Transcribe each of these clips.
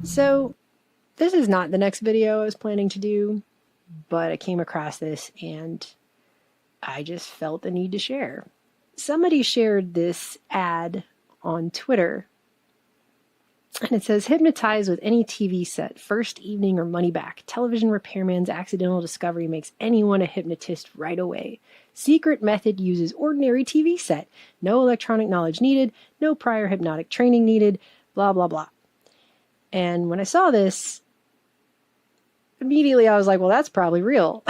So this is not the next video I was planning to do, but I came across this and I just felt the need to share. Somebody shared this ad on Twitter, and it says, hypnotize with any TV set, first evening or money back. Television repairman's accidental discovery makes anyone a hypnotist right away. Secret method uses ordinary TV set. No electronic knowledge needed. No prior hypnotic training needed. Blah, blah, blah. And when I saw this, immediately I was like, well, that's probably real.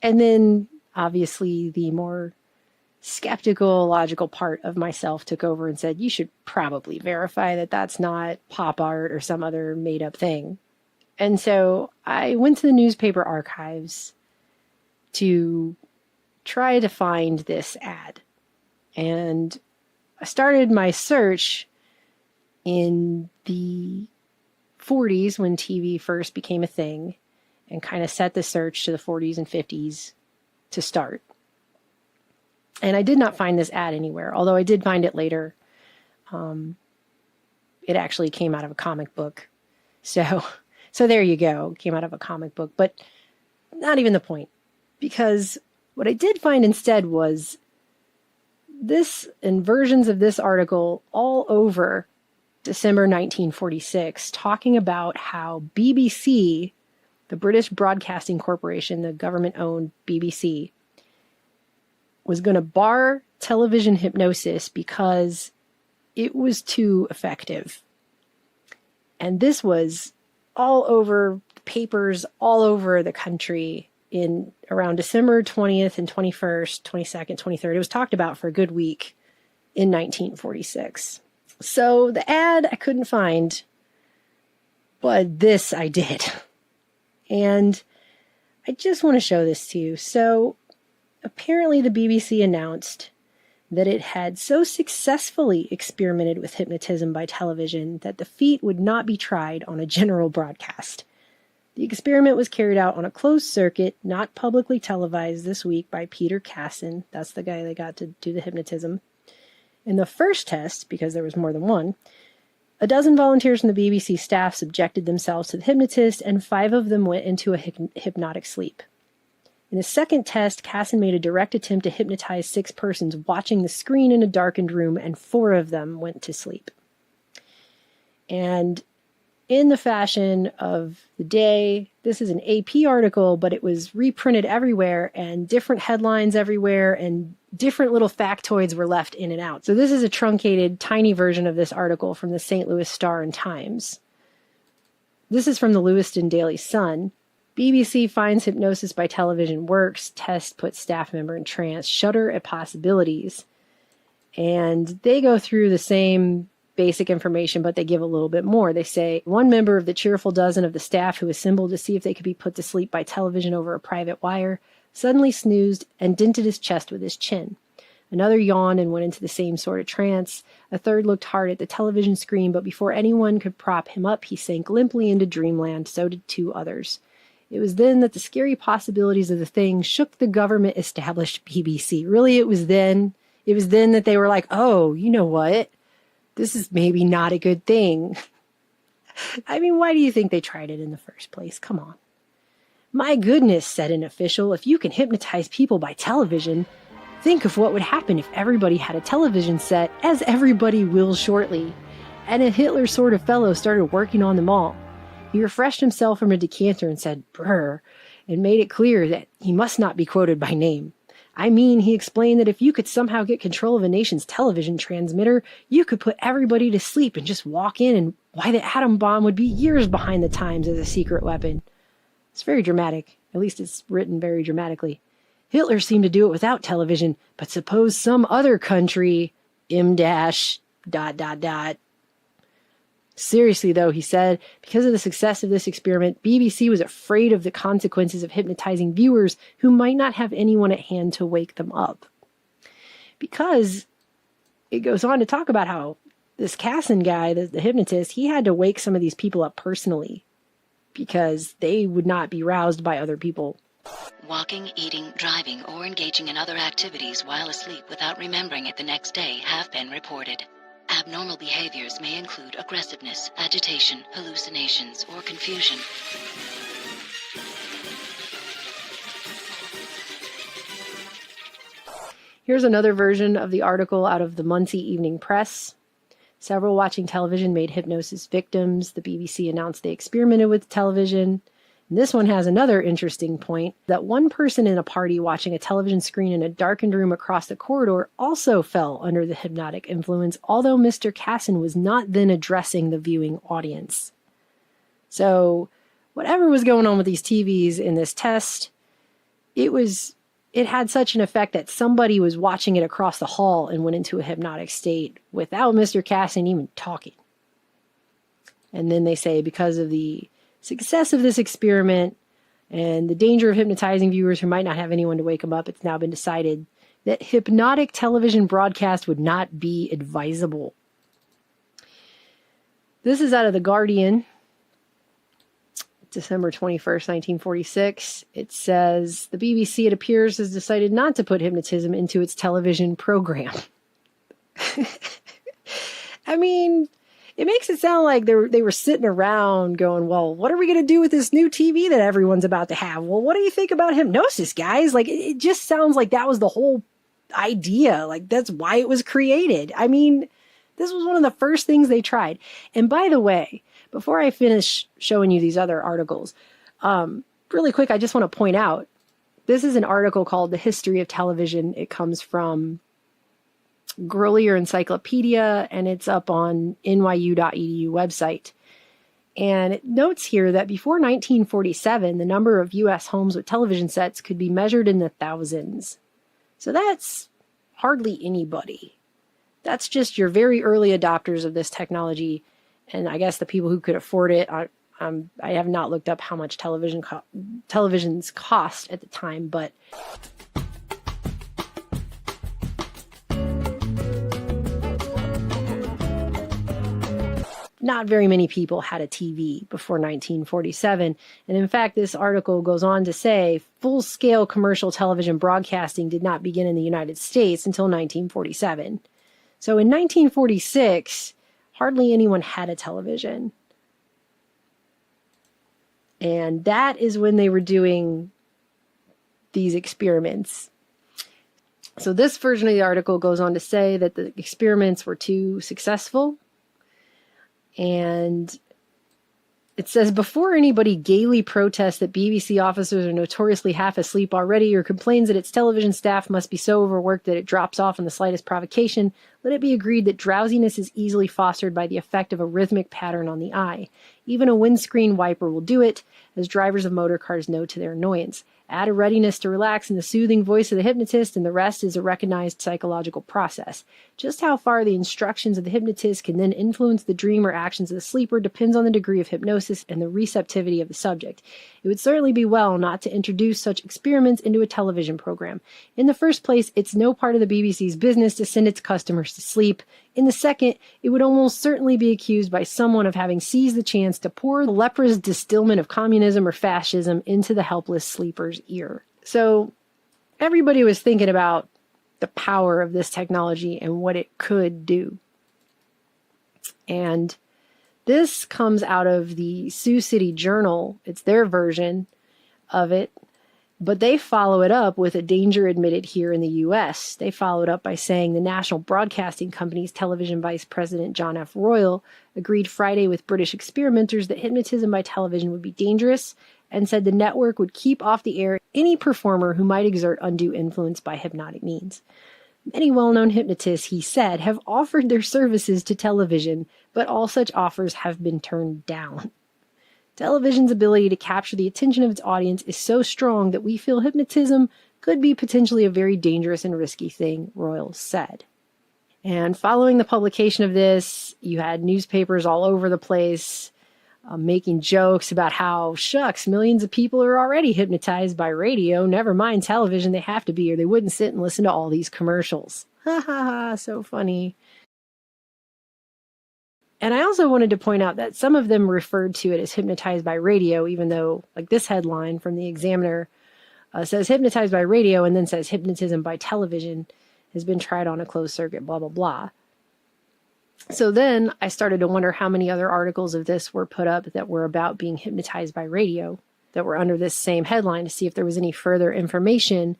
And then obviously the more skeptical, logical part of myself took over and said, you should probably verify that that's not pop art or some other made up thing. And so I went to the newspaper archives to try to find this ad. And I started my search in the 40s when TV first became a thing, and kind of set the search to the 40s and 50s to start. And I did not find this ad anywhere, although I did find it later. It actually came out of a comic book. So there you go. It came out of a comic book, but not even the point. Because what I did find instead was this and versions of this article all over December 1946, talking about how BBC, the British Broadcasting Corporation, the government-owned BBC, was going to bar television hypnosis because it was too effective. And this was all over the papers, all over the country in around December 20th and 21st, 22nd, 23rd. It was talked about for a good week in 1946. So the ad I couldn't find, but this I did. And I just want to show this to you. So apparently the BBC announced that it had so successfully experimented with hypnotism by television that the feat would not be tried on a general broadcast. The experiment was carried out on a closed circuit, not publicly televised this week by Peter Casson. That's the guy that got to do the hypnotism. In the first test, because there was more than one, a dozen volunteers from the BBC staff subjected themselves to the hypnotist, and 5 of them went into a hypnotic sleep. In the second test, Casson made a direct attempt to hypnotize 6 persons watching the screen in a darkened room, and 4 of them went to sleep. And in the fashion of the day, this is an AP article, but it was reprinted everywhere, and different headlines everywhere, and different little factoids were left in and out. So this is a truncated, tiny version of this article from the St. Louis Star and Times. This is from the Lewiston Daily Sun. BBC finds hypnosis by television works. Test puts staff member in trance. Shudder at possibilities. And they go through the same basic information, but they give a little bit more. They say, one member of the cheerful dozen of the staff who assembled to see if they could be put to sleep by television over a private wire suddenly snoozed and dented his chest with his chin. Another yawned and went into the same sort of trance. A third looked hard at the television screen, but before anyone could prop him up, he sank limply into dreamland. So did 2 others. It was then that the scary possibilities of the thing shook the government-established BBC. Really, it was then. It was then that they were like, oh, you know what? This is maybe not a good thing. I mean, why do you think they tried it in the first place? Come on. My goodness, said an official, if you can hypnotize people by television, think of what would happen if everybody had a television set, as everybody will shortly. And a Hitler sort of fellow started working on them all. He refreshed himself from a decanter and said, brr, and made it clear that he must not be quoted by name. I mean, he explained that if you could somehow get control of a nation's television transmitter, you could put everybody to sleep and just walk in, and why the atom bomb would be years behind the times as a secret weapon. It's very dramatic. At least it's written very dramatically. Hitler seemed to do it without television, but suppose some other country, M dash, ... Seriously, though, he said, because of the success of this experiment, BBC was afraid of the consequences of hypnotizing viewers who might not have anyone at hand to wake them up. Because it goes on to talk about how this Casson guy, the hypnotist, he had to wake some of these people up personally because they would not be roused by other people. Walking, eating, driving, or engaging in other activities while asleep without remembering it the next day have been reported. Abnormal behaviors may include aggressiveness, agitation, hallucinations, or confusion. Here's another version of the article out of the Muncie Evening Press. Several watching television made hypnosis victims. The BBC announced they experimented with television. And this one has another interesting point, that one person in a party watching a television screen in a darkened room across the corridor also fell under the hypnotic influence, although Mr. Casson was not then addressing the viewing audience. So whatever was going on with these TVs in this test, it had such an effect that somebody was watching it across the hall and went into a hypnotic state without Mr. Casson even talking. And then they say because of the success of this experiment and the danger of hypnotizing viewers who might not have anyone to wake them up, it's now been decided that hypnotic television broadcast would not be advisable. This is out of The Guardian, December 21st, 1946. It says, the BBC, it appears, has decided not to put hypnotism into its television program. I mean, it makes it sound like they were sitting around going, well, what are we going to do with this new TV that everyone's about to have? Well, what do you think about hypnosis, guys? Like, it just sounds like that was the whole idea. Like, that's why it was created. I mean, this was one of the first things they tried. And by the way, before I finish showing you these other articles, really quick, I just want to point out, this is an article called The History of Television. It comes from Grolier Encyclopedia, and it's up on nyu.edu website. And it notes here that before 1947, the number of U.S. homes with television sets could be measured in the thousands. So that's hardly anybody. That's just your very early adopters of this technology. And I guess the people who could afford it, I have not looked up how much televisions cost at the time, but not very many people had a TV before 1947. And in fact, this article goes on to say full-scale commercial television broadcasting did not begin in the United States until 1947. So in 1946, hardly anyone had a television. And that is when they were doing these experiments. So this version of the article goes on to say that the experiments were too successful. And it says, before anybody gaily protests that BBC officers are notoriously half asleep already or complains that its television staff must be so overworked that it drops off on the slightest provocation, let it be agreed that drowsiness is easily fostered by the effect of a rhythmic pattern on the eye. Even a windscreen wiper will do it, as drivers of motor cars know to their annoyance. Add a readiness to relax in the soothing voice of the hypnotist, and the rest is a recognized psychological process. Just how far the instructions of the hypnotist can then influence the dream or actions of the sleeper depends on the degree of hypnosis and the receptivity of the subject. It would certainly be well not to introduce such experiments into a television program. In the first place, it's no part of the BBC's business to send its customers to sleep. In the second, it would almost certainly be accused by someone of having seized the chance to pour the leprous distillment of communism or fascism into the helpless sleeper's ear. So everybody was thinking about the power of this technology and what it could do. And this comes out of the Sioux City Journal. It's their version of it. But they follow it up with a danger admitted here in the U.S. They follow it up by saying the National Broadcasting Company's television vice president, John F. Royal, agreed Friday with British experimenters that hypnotism by television would be dangerous and said the network would keep off the air any performer who might exert undue influence by hypnotic means. Many well-known hypnotists, he said, have offered their services to television, but all such offers have been turned down. Television's ability to capture the attention of its audience is so strong that we feel hypnotism could be potentially a very dangerous and risky thing, Royal said. And following the publication of this, you had newspapers all over the place making jokes about how, shucks, millions of people are already hypnotized by radio, never mind television, they have to be, or they wouldn't sit and listen to all these commercials. Ha ha ha, so funny. And I also wanted to point out that some of them referred to it as hypnotized by radio, even though, like this headline from the Examiner says hypnotized by radio and then says hypnotism by television has been tried on a closed circuit, blah, blah, blah. So then I started to wonder how many other articles of this were put up that were about being hypnotized by radio that were under this same headline to see if there was any further information.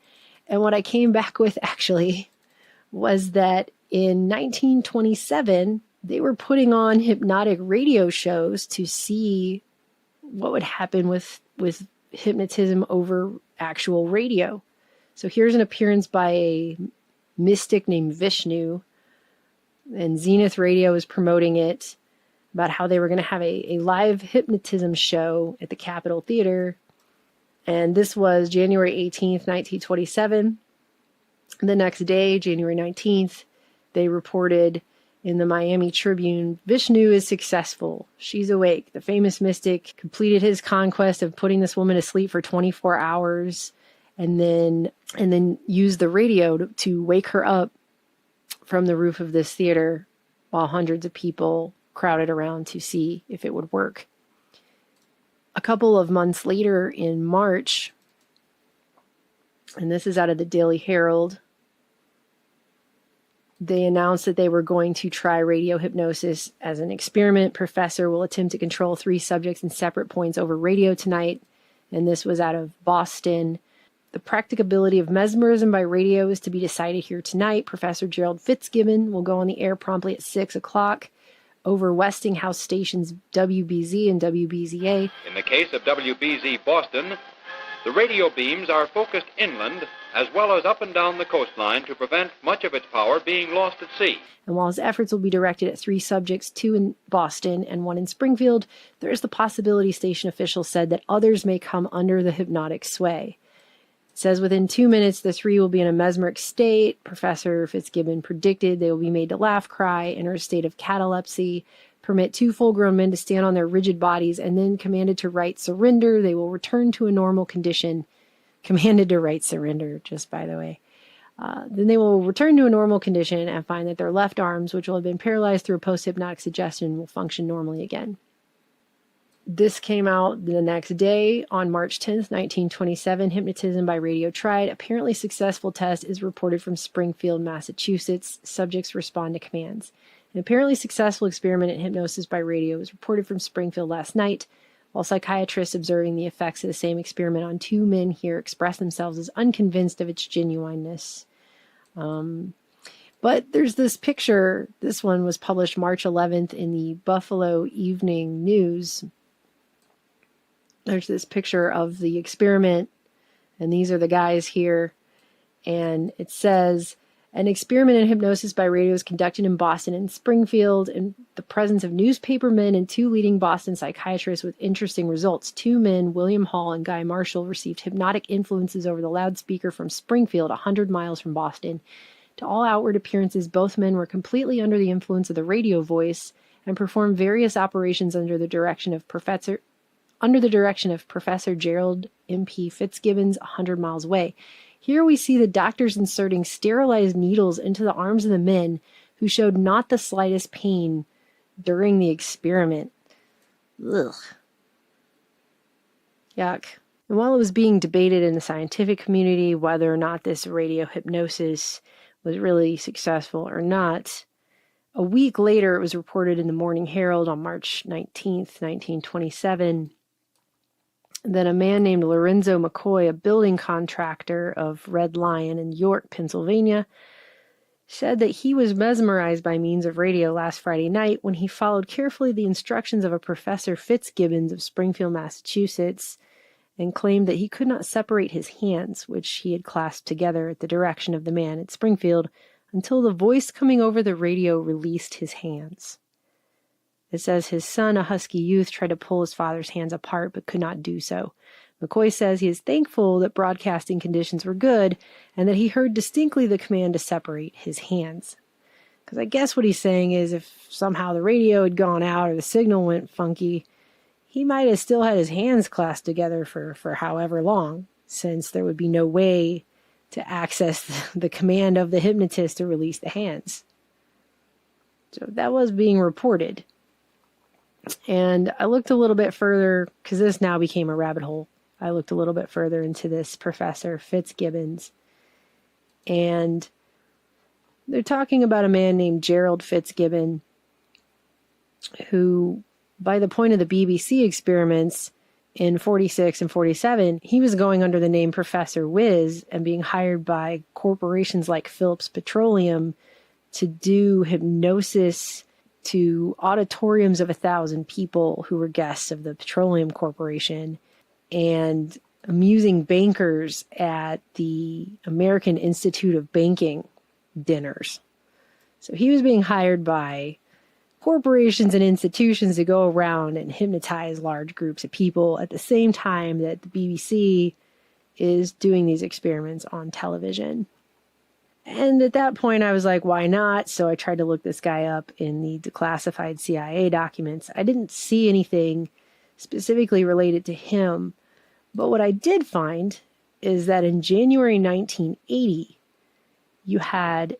And what I came back with actually was that in 1927, they were putting on hypnotic radio shows to see what would happen with hypnotism over actual radio. So here's an appearance by a mystic named Vishnu, and Zenith Radio is promoting it, about how they were going to have a live hypnotism show at the Capitol Theater. And this was January 18th, 1927. The next day, January 19th, they reported in the Miami Tribune, Vishnu is successful. She's awake. The famous mystic completed his conquest of putting this woman to sleep for 24 hours and then used the radio to wake her up from the roof of this theater while hundreds of people crowded around to see if it would work. A couple of months later in March, and this is out of the Daily Herald, they announced that they were going to try radio hypnosis as an experiment. Professor will attempt to control 3 subjects in separate points over radio tonight. And this was out of Boston. The practicability of mesmerism by radio is to be decided here tonight. Professor Gerald Fitzgibbon will go on the air promptly at 6 o'clock over Westinghouse stations WBZ and WBZA. In the case of WBZ Boston, the radio beams are focused inland as well as up and down the coastline to prevent much of its power being lost at sea. And while his efforts will be directed at 3 subjects, 2 in Boston and 1 in Springfield, there is the possibility, station officials said, that others may come under the hypnotic sway. It says within 2 minutes, the 3 will be in a mesmeric state. Professor Fitzgibbon predicted they will be made to laugh, cry, enter a state of catalepsy, permit 2 full-grown men to stand on their rigid bodies, and then commanded to write surrender. They will return to a normal condition. Commanded to write surrender, just by the way. Then they will return to a normal condition and find that their left arms, which will have been paralyzed through a post-hypnotic suggestion, will function normally again. This came out the next day on March 10th, 1927. Hypnotism by radio tried. Apparently successful test is reported from Springfield, Massachusetts. Subjects respond to commands. An apparently successful experiment in hypnosis by radio was reported from Springfield last night. While psychiatrists observing the effects of the same experiment on 2 men here express themselves as unconvinced of its genuineness. But there's this picture. This one was published March 11th in the Buffalo Evening News. There's this picture of the experiment, and these are the guys here. And it says, an experiment in hypnosis by radio was conducted in Boston and Springfield in the presence of newspapermen and 2 leading Boston psychiatrists with interesting results. 2 men, William Hall and Guy Marshall, received hypnotic influences over the loudspeaker from Springfield, 100 miles from Boston. To all outward appearances, both men were completely under the influence of the radio voice and performed various operations under the direction of Professor Gerald M.P. Fitzgibbons, 100 miles away. Here we see the doctors inserting sterilized needles into the arms of the men who showed not the slightest pain during the experiment. Ugh. Yuck. And while it was being debated in the scientific community whether or not this radio hypnosis was really successful or not, a week later it was reported in the Morning Herald on March 19th, 1927, that a man named Lorenzo McCoy, a building contractor of Red Lion in York, Pennsylvania, said that he was mesmerized by means of radio last Friday night when he followed carefully the instructions of a Professor Fitzgibbons of Springfield, Massachusetts, and claimed that he could not separate his hands, which he had clasped together at the direction of the man at Springfield, until the voice coming over the radio released his hands. It says his son, a husky youth, tried to pull his father's hands apart but could not do so. McCoy says he is thankful that broadcasting conditions were good and that he heard distinctly the command to separate his hands. Because I guess what he's saying is if somehow the radio had gone out or the signal went funky, he might have still had his hands clasped together for however long, since there would be no way to access the command of the hypnotist to release the hands. So that was being reported. And I looked a little bit further, because this now became a rabbit hole. I looked a little bit further into this Professor Fitzgibbons. And they're talking about a man named Gerald Fitzgibbon. who, by the point of the BBC experiments in 46 and 47, he was going under the name Professor Whiz and being hired by corporations like Phillips Petroleum to do hypnosis to auditoriums of 1,000 people who were guests of the Petroleum Corporation, and amusing bankers at the American Institute of Banking dinners. So he was being hired by corporations and institutions to go around and hypnotize large groups of people at the same time that the BBC is doing these experiments on television. And at that point, I was like, why not? So I tried to look this guy up in the declassified CIA documents. I didn't see anything specifically related to him. But what I did find is that in January 1980, you had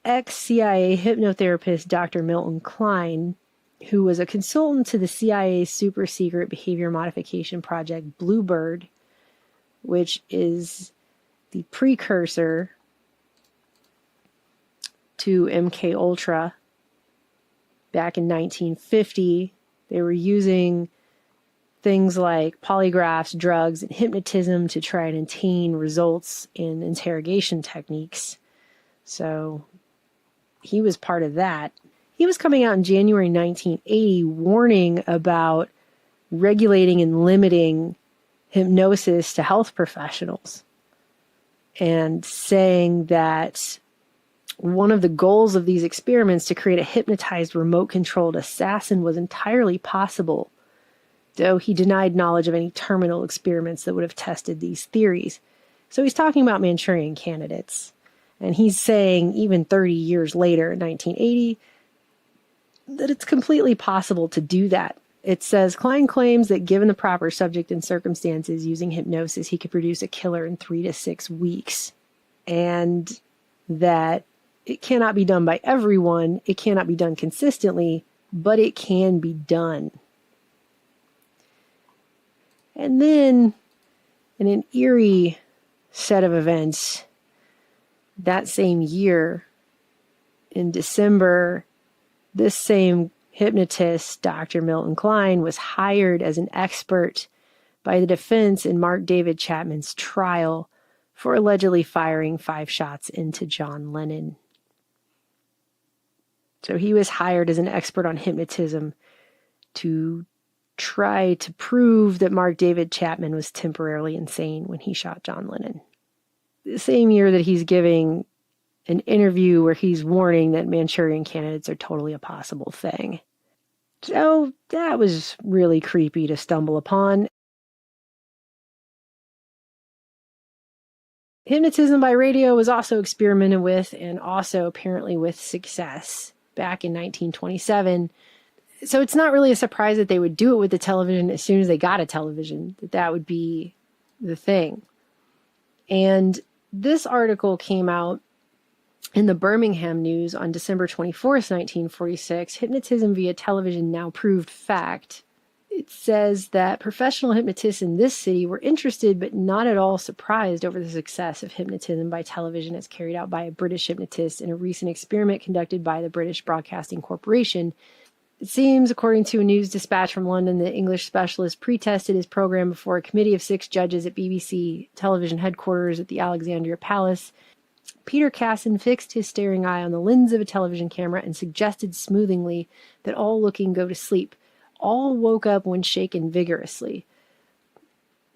ex-CIA hypnotherapist Dr. Milton Klein, who was a consultant to the CIA's super secret behavior modification project Bluebird, which is the precursor to MK Ultra. Back in 1950, they were using things like polygraphs, drugs, and hypnotism to try and attain results in interrogation techniques. So he was part of that. He was coming out in January 1980 warning about regulating and limiting hypnosis to health professionals, and saying that one of the goals of these experiments to create a hypnotized remote-controlled assassin was entirely possible, though he denied knowledge of any terminal experiments that would have tested these theories. So he's talking about Manchurian candidates. And he's saying, even 30 years later, in 1980, that it's completely possible to do that. It says, Klein claims that given the proper subject and circumstances using hypnosis, he could produce a killer in 3 to 6 weeks. And that it cannot be done by everyone, it cannot be done consistently, but it can be done. And then, in an eerie set of events, that same year, in December, this same hypnotist, Dr. Milton Klein, was hired as an expert by the defense in Mark David Chapman's trial for allegedly firing 5 shots into John Lennon. So he was hired as an expert on hypnotism to try to prove that Mark David Chapman was temporarily insane when he shot John Lennon. The same year that he's giving an interview where he's warning that Manchurian candidates are totally a possible thing. So that was really creepy to stumble upon. Hypnotism by radio was also experimented with, and also apparently with success, back in 1927. So it's not really a surprise that they would do it with the television as soon as they got a television, that would be the thing. And this article came out in the Birmingham News on December 24th, 1946, Hypnotism via Television Now Proved Fact. It says that professional hypnotists in this city were interested but not at all surprised over the success of hypnotism by television as carried out by a British hypnotist in a recent experiment conducted by the British Broadcasting Corporation. It seems, according to a news dispatch from London, the English specialist pre-tested his program before a committee of 6 judges at BBC television headquarters at the Alexandria Palace. Peter Casson fixed his staring eye on the lens of a television camera and suggested smoothingly that all looking go to sleep. All woke up when shaken vigorously.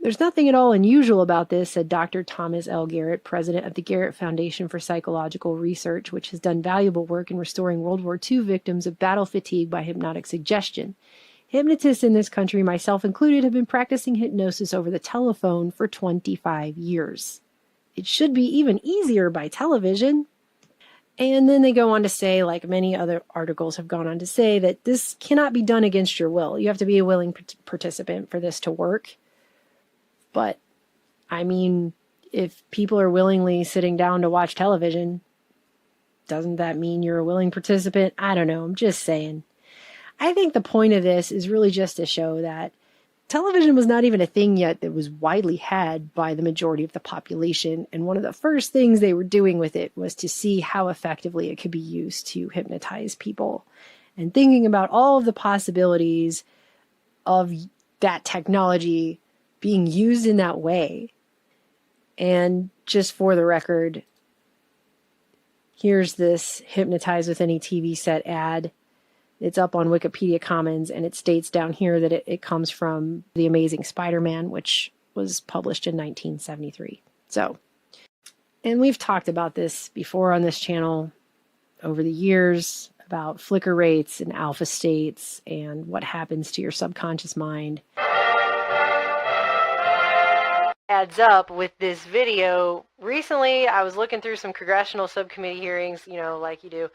There's nothing at all unusual about this, said Dr. Thomas L. Garrett, president of the Garrett Foundation for Psychological Research, which has done valuable work in restoring World War II victims of battle fatigue by hypnotic suggestion. Hypnotists in this country, myself included, have been practicing hypnosis over the telephone for 25 years. It should be even easier by television. And then they go on to say, like many other articles have gone on to say, that this cannot be done against your will. You have to be a willing participant for this to work. But, I mean, if people are willingly sitting down to watch television, doesn't that mean you're a willing participant? I don't know. I'm just saying. I think the point of this is really just to show that television was not even a thing yet that was widely had by the majority of the population. And one of the first things they were doing with it was to see how effectively it could be used to hypnotize people. and thinking about all of the possibilities of that technology being used in that way. And just for the record, here's this Hypnotize with Any TV Set ad. It's up on Wikipedia Commons, and it states down here that it comes from The Amazing Spider-Man, which was published in 1973. So, and we've talked about this before on this channel over the years, about flicker rates and alpha states and what happens to your subconscious mind. Adds up with this video. Recently, I was looking through some congressional subcommittee hearings, like you do,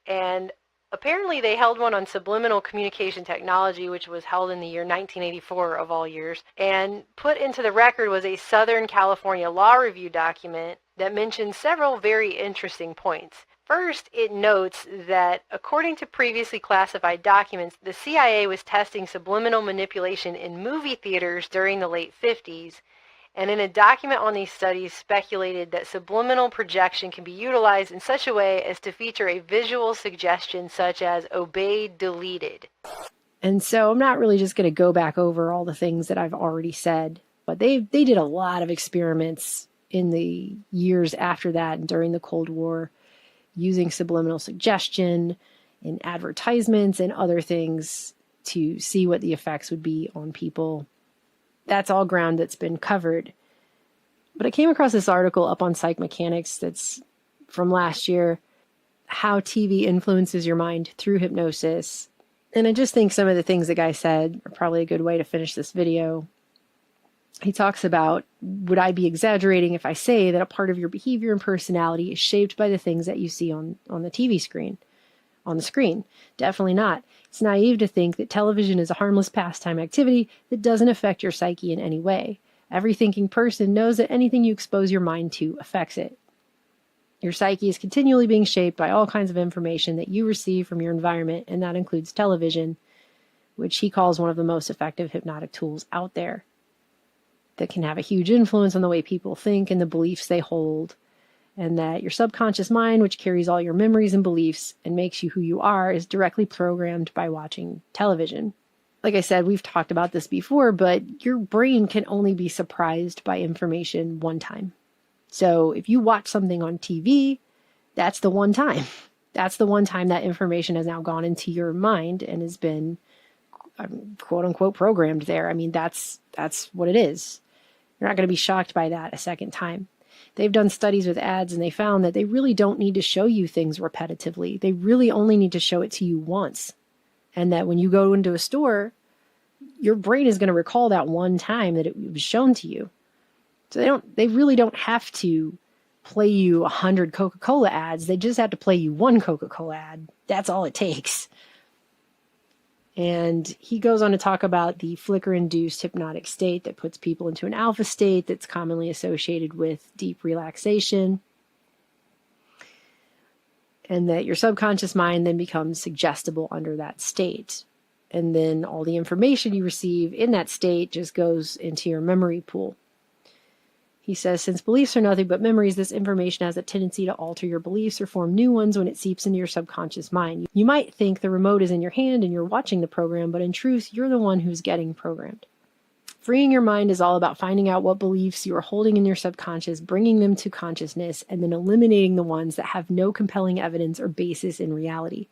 and apparently they held one on subliminal communication technology, which was held in the year 1984 of all years, and put into the record was a Southern California Law Review document that mentioned several very interesting points. First, it notes that according to previously classified documents, the CIA was testing subliminal manipulation in movie theaters during the late 50s, and in a document on these studies speculated that subliminal projection can be utilized in such a way as to feature a visual suggestion such as obeyed, deleted. And so I'm not really just going to go back over all the things that I've already said, but they did a lot of experiments in the years after that and during the Cold War using subliminal suggestion in advertisements and other things to see what the effects would be on people. That's all ground that's been covered. But I came across this article up on Psych Mechanics that's from last year, How TV Influences Your Mind Through Hypnosis. And I just think some of the things the guy said are probably a good way to finish this video. He talks about, would I be exaggerating if I say that a part of your behavior and personality is shaped by the things that you see on the TV screen, on the screen? Definitely not. It's naive to think that television is a harmless pastime activity that doesn't affect your psyche in any way. Every thinking person knows that anything you expose your mind to affects it. Your psyche is continually being shaped by all kinds of information that you receive from your environment, and that includes television, which he calls one of the most effective hypnotic tools out there, that can have a huge influence on the way people think and the beliefs they hold. And that your subconscious mind, which carries all your memories and beliefs and makes you who you are, is directly programmed by watching television. Like I said, we've talked about this before, but your brain can only be surprised by information one time. So if you watch something on TV, that's the one time. That's the one time that information has now gone into your mind and has been, quote unquote, programmed there. I mean, that's what it is. You're not going to be shocked by that a second time. They've done studies with ads, and they found that they really don't need to show you things repetitively. They really only need to show it to you once. And that when you go into a store, your brain is going to recall that one time that it was shown to you. So they really don't have to play you 100 Coca-Cola ads. They just have to play you one Coca-Cola ad. That's all it takes. And he goes on to talk about the flicker-induced hypnotic state that puts people into an alpha state that's commonly associated with deep relaxation. And that your subconscious mind then becomes suggestible under that state. And then all the information you receive in that state just goes into your memory pool. He says, since beliefs are nothing but memories, this information has a tendency to alter your beliefs or form new ones when it seeps into your subconscious mind. You might think the remote is in your hand and you're watching the program, but in truth, you're the one who's getting programmed. Freeing your mind is all about finding out what beliefs you are holding in your subconscious, bringing them to consciousness, and then eliminating the ones that have no compelling evidence or basis in reality.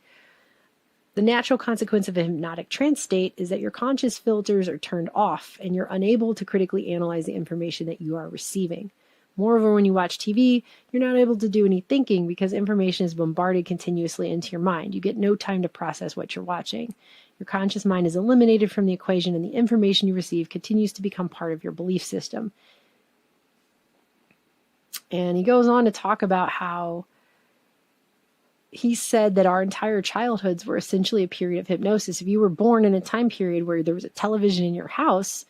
The natural consequence of a hypnotic trance state is that your conscious filters are turned off and you're unable to critically analyze the information that you are receiving. Moreover, when you watch TV, you're not able to do any thinking because information is bombarded continuously into your mind. You get no time to process what you're watching. Your conscious mind is eliminated from the equation, and the information you receive continues to become part of your belief system. And he goes on to talk about how he said that our entire childhoods were essentially a period of hypnosis. If you were born in a time period where there was a television in your house,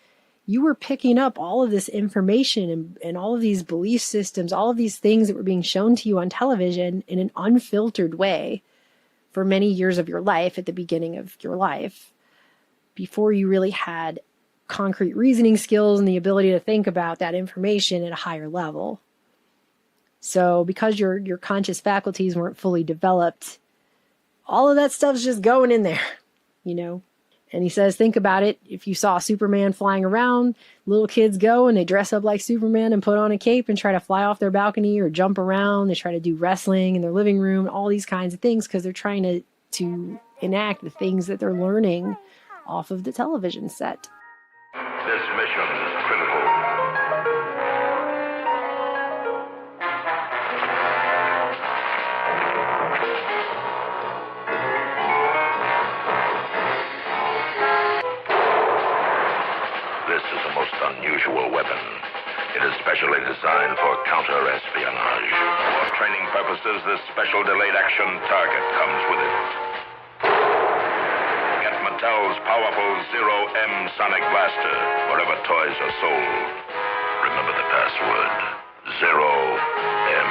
you were picking up all of this information and all of these belief systems, all of these things that were being shown to you on television in an unfiltered way for many years of your life at the beginning of your life, before you really had concrete reasoning skills and the ability to think about that information at a higher level. So because your conscious faculties weren't fully developed, all of that stuff's just going in there, you know? And he says, think about it. If you saw Superman flying around, little kids go and they dress up like Superman and put on a cape and try to fly off their balcony or jump around. They try to do wrestling in their living room, all these kinds of things, because they're trying to enact the things that they're learning off of the television set. This mission is critical. This is a most unusual weapon. It is specially designed for counter-espionage. For training purposes, this special delayed action target comes with it. Get Mattel's powerful Zero-M Sonic Blaster wherever toys are sold. Remember the password, Zero-M.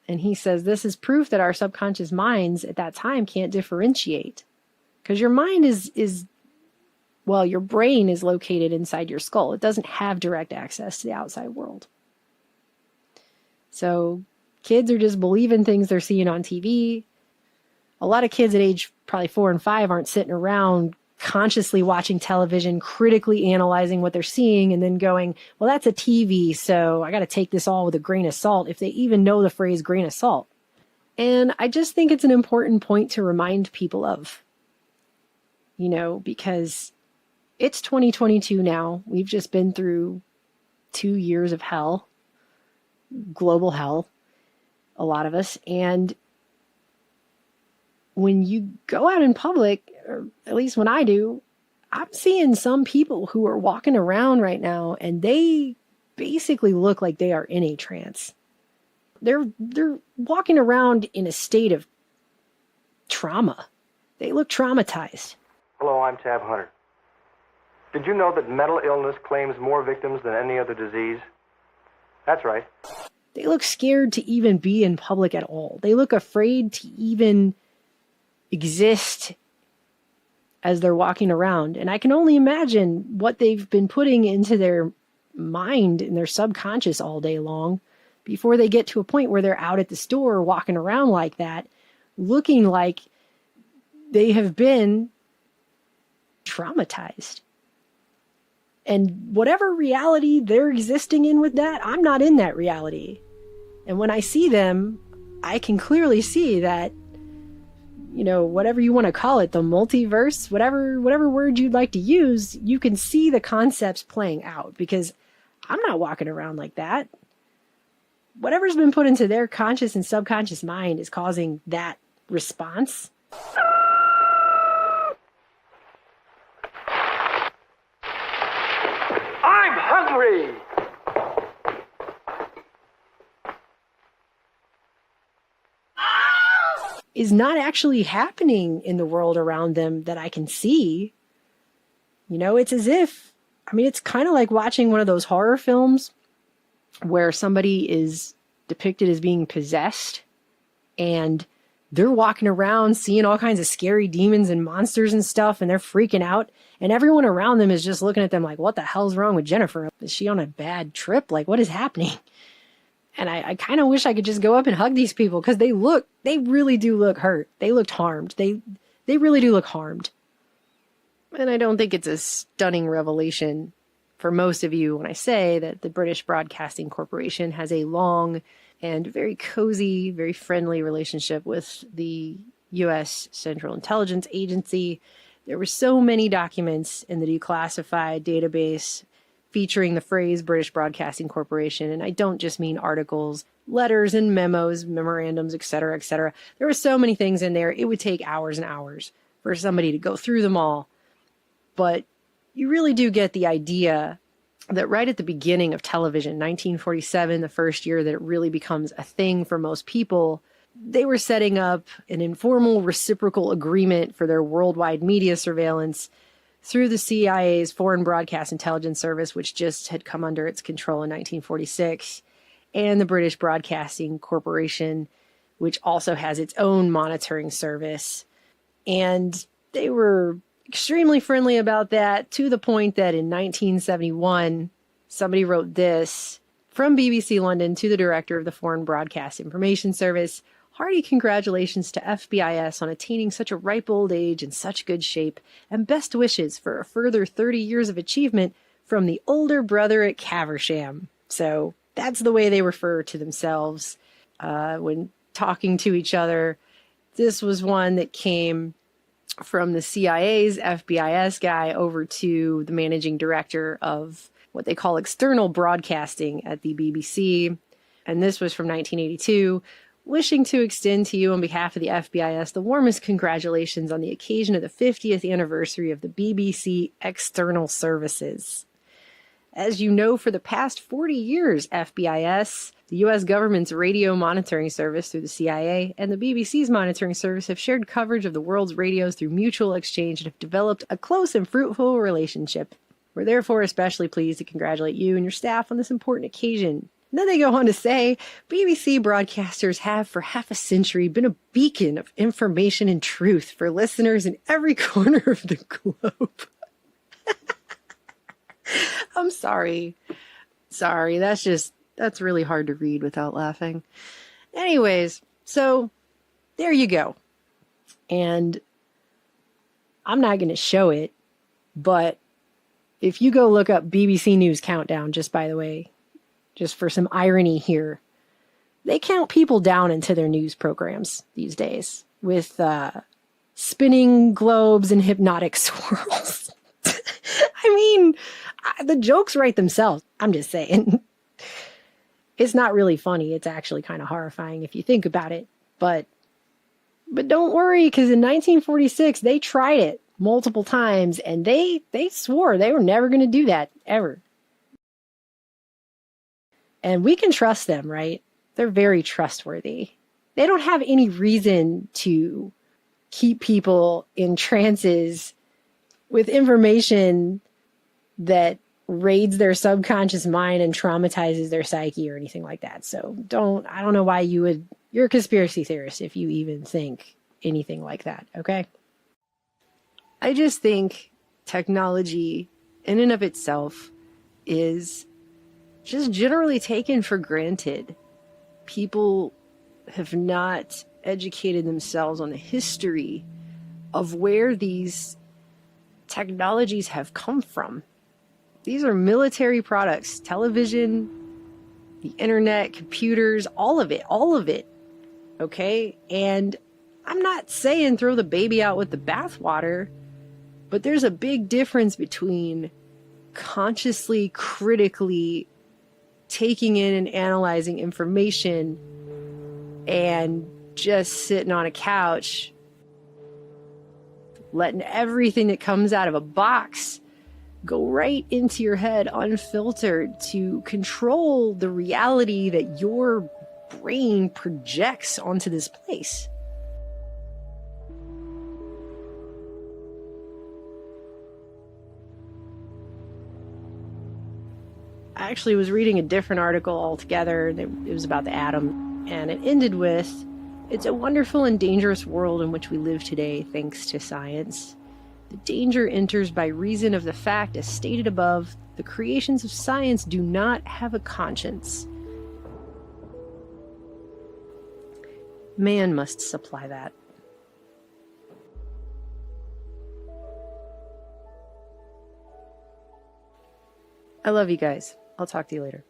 And he says this is proof that our subconscious minds at that time can't differentiate. Because your mind well, your brain is located inside your skull. It doesn't have direct access to the outside world. So kids are just believing things they're seeing on TV. A lot of kids at age probably 4 and 5 aren't sitting around consciously watching television, critically analyzing what they're seeing, and then going, well, that's a TV, so I got to take this all with a grain of salt, if they even know the phrase grain of salt. And I just think it's an important point to remind people of. You know, because it's 2022 now. We've just been through 2 years of hell, global hell, a lot of us. And when you go out in public, or at least when I do, I'm seeing some people who are walking around right now and they basically look like they are in a trance. They're walking around in a state of trauma. They look traumatized. Hello, I'm Tab Hunter. Did you know that mental illness claims more victims than any other disease? That's right. They look scared to even be in public at all. They look afraid to even exist as they're walking around. And I can only imagine what they've been putting into their mind and their subconscious all day long before they get to a point where they're out at the store walking around like that, looking like they have been traumatized. And whatever reality they're existing in with that, I'm not in that reality. And when I see them, I can clearly see that, you know, whatever you want to call it, the multiverse, whatever word you'd like to use, you can see the concepts playing out, because I'm not walking around like that. Whatever's been put into their conscious and subconscious mind is causing that response. I'm hungry! Is not actually happening in the world around them that I can see. You know, it's as if, I mean, it's kind of like watching one of those horror films where somebody is depicted as being possessed and they're walking around seeing all kinds of scary demons and monsters and stuff, and they're freaking out, and everyone around them is just looking at them like, what the hell's wrong with Jennifer? Is she on a bad trip? Like, what is happening? And I kind of wish I could just go up and hug these people, because they really do look hurt. They looked harmed. They really do look harmed. And I don't think it's a stunning revelation for most of you when I say that the British Broadcasting Corporation has a long and very cozy, very friendly relationship with the U.S. Central Intelligence Agency. There were so many documents in the declassified database featuring the phrase British Broadcasting Corporation. And I don't just mean articles, letters and memos, memorandums, etc., etc. There were so many things in there. It would take hours and hours for somebody to go through them all. But you really do get the idea that right at the beginning of television, 1947, the first year that it really becomes a thing for most people, they were setting up an informal reciprocal agreement for their worldwide media surveillance through the CIA's Foreign Broadcast Intelligence Service, which just had come under its control in 1946, and the British Broadcasting Corporation, which also has its own monitoring service. And they were extremely friendly about that, to the point that in 1971, somebody wrote this: From BBC London to the director of the Foreign Broadcast Information Service, hearty congratulations to FBIS on attaining such a ripe old age in such good shape, and best wishes for a further 30 years of achievement from the older brother at Caversham. So that's the way they refer to themselves when talking to each other. This was one that came from the CIA's FBIS guy over to the managing director of what they call external broadcasting at the BBC. And this was from 1982. Wishing to extend to you on behalf of the FBIS the warmest congratulations on the occasion of the 50th anniversary of the BBC External Services. As you know, for the past 40 years, FBIS, the U.S. government's radio monitoring service through the CIA, and the BBC's monitoring service have shared coverage of the world's radios through mutual exchange and have developed a close and fruitful relationship. We're therefore especially pleased to congratulate you and your staff on this important occasion. And then they go on to say, BBC broadcasters have for half a century been a beacon of information and truth for listeners in every corner of the globe. I'm sorry. Sorry, that's really hard to read without laughing. Anyways, so there you go. And I'm not going to show it, but if you go look up BBC News Countdown, just by the way, just for some irony here, they count people down into their news programs these days with spinning globes and hypnotic swirls. I mean, the jokes write themselves. I'm just saying. It's not really funny. It's actually kind of horrifying if you think about it. But don't worry, because in 1946, they tried it multiple times, and they swore they were never going to do that, ever. And we can trust them, right? They're very trustworthy. They don't have any reason to keep people in trances with information that raids their subconscious mind and traumatizes their psyche or anything like that. So I don't know why you're a conspiracy theorist if you even think anything like that, okay? I just think technology in and of itself is just generally taken for granted. People have not educated themselves on the history of where these technologies have come from. These are military products, television, the internet, computers, all of it, okay? And I'm not saying throw the baby out with the bathwater, but there's a big difference between consciously, critically taking in and analyzing information and just sitting on a couch, letting everything that comes out of a box go right into your head unfiltered to control the reality that your brain projects onto this place. I actually was reading a different article altogether. It was about the atom, and it ended with, "It's a wonderful and dangerous world in which we live today, thanks to science. The danger enters by reason of the fact, as stated above, the creations of science do not have a conscience. Man must supply that." I love you guys. I'll talk to you later.